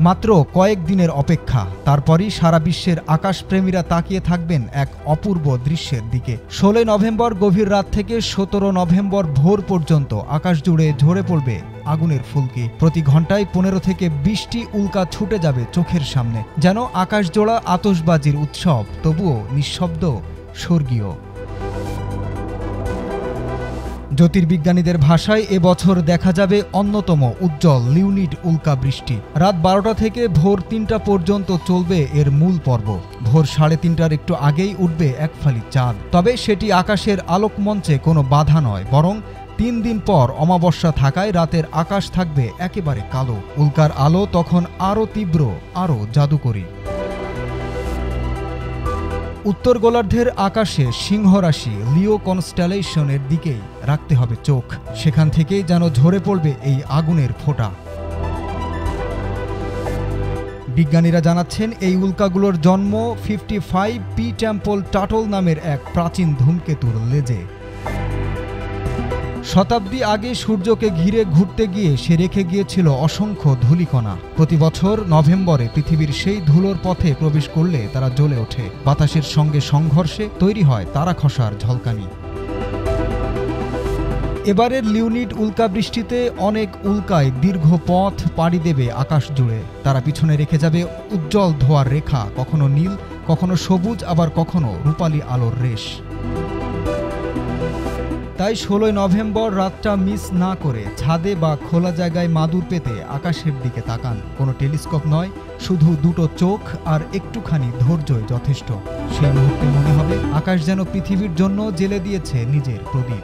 মাত্র কয়েক দিনের অপেক্ষা, তারপরই সারা বিশ্বের আকাশপ্রেমীরা তাকিয়ে থাকবেন এক অপূর্ব দৃশ্যের দিকে। 16 নভেম্বর গভীর রাত থেকে 17 নভেম্বর ভোর পর্যন্ত আকাশ জুড়ে ঝরে পড়বে আগুনের ফুলকি। প্রতি ঘন্টায় 15 থেকে 20টি উল্কা ছুটে যাবে চোখের সামনে, যেন আকাশজোড়া আতশবাজির উৎসব, তবুও নিঃশব্দ, স্বর্গীয়। জ্যোতির্বিজ্ঞানীদের ভাষায় এবছর দেখা যাবে অন্যতম উজ্জ্বল লিওনিড উল্কা বৃষ্টি। রাত 12টা থেকে ভোর 3টা পর্যন্ত চলবে এর মূল পর্ব। ভোর 3:30টার একটু আগেই উঠবে এক ফালি চাঁদ। তবে সেটি আকাশের আলোকমঞ্চে কোনো বাধা নয়, বরং 3 দিন পর অমাবস্যা থাকায় রাতের আকাশ থাকবে একেবারে কালো। উল্কার আলো তখন আরও তীব্র, আরও জাদুকরী। উত্তর গোলার্ধের আকাশে সিংহ রাশি লিও কনস্টেলেশনের দিকেই রাখতে হবে চোখ। সেখান থেকেই যেন ঝরে পড়বে এই আগুনের ফোঁটা। বিজ্ঞানীরা জানাচ্ছেন এই উল্কাগুলোর জন্ম 55P টেম্পল টাটল নামের এক প্রাচীন ধূমকেতুর লেজে। শতাব্দী আগে সূর্যকে ঘিরে ঘুরতে গিয়ে সে রেখে গিয়েছিল অসংখ্য ধূলিকণা। প্রতি বছর নভেম্বরে পৃথিবীর সেই ধুলোর পথে প্রবেশ করলে তারা জ্বলে ওঠে। বাতাসের সঙ্গে সংঘর্ষে তৈরি হয় তারা খসার ঝলকানি। এবারের লিওনিড উল্কাবৃষ্টিতে অনেক উল্কায় দীর্ঘ পথ পাড়ি দেবে আকাশ জুড়ে। তারা পিছনে রেখে যাবে উজ্জ্বল ধোঁয়ার রেখা, কখনো নীল, কখনো সবুজ, আবার কখনো রূপালী আলোর রেশ। তাই 16 নভেম্বর রাতটা মিস না করে ছাদে বা খোলা জায়গায় মাদুর পেতে আকাশের দিকে তাকান। কোনো টেলিস্কোপ নয়, শুধু দুটো চোখ আর একটুখানি ধৈর্যই যথেষ্ট। সেই মুহূর্তে মনে হবে আকাশ যেন পৃথিবীর জন্য জ্বেলে দিয়েছে নিজের প্রদীপ।